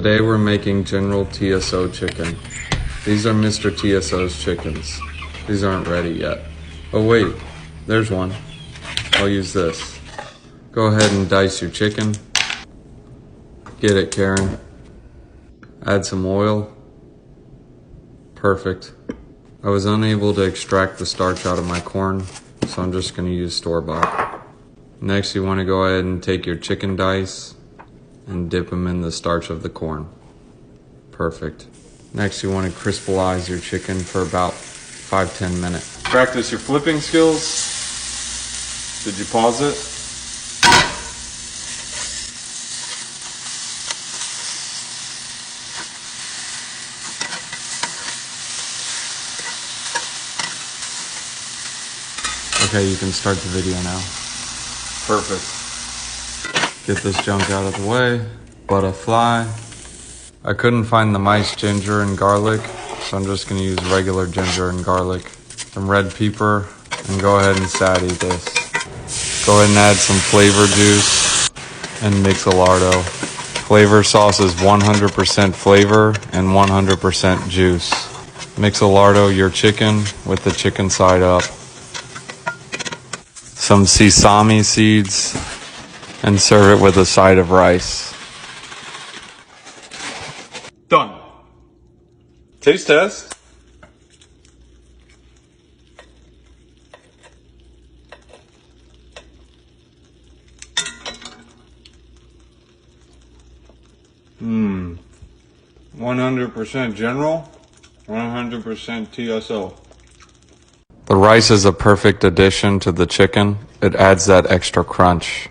Today we're making General TSO chicken. These are Mr. TSO's chickens. These aren't ready yet. Oh wait, there's one. I'll use this. Go ahead and dice your chicken. Get it, Karen. Add some oil. Perfect. I was unable to extract the starch out of my corn, so I'm just going to use store-bought. Next, you want to go ahead and take your chicken dice and dip them in the starch of the corn. Perfect. Next, you want to crispalize your chicken for about 5-10 minutes. Practice your flipping skills. Did you pause it? Okay, you can start the video now. Perfect. Get this junk out of the way. Butterfly. I couldn't find the mice ginger and garlic, so I'm just gonna use regular ginger and garlic. Some red pepper, and go ahead and satty this. Go ahead and add some flavor juice and Mixolardo. Flavor sauce is 100% flavor and 100% juice. Mixolardo your chicken with the chicken side up. Some sesame seeds, and serve it with a side of rice. Done. Taste test. Mmm. 100% General, 100% TSO. The rice is a perfect addition to the chicken. It adds that extra crunch.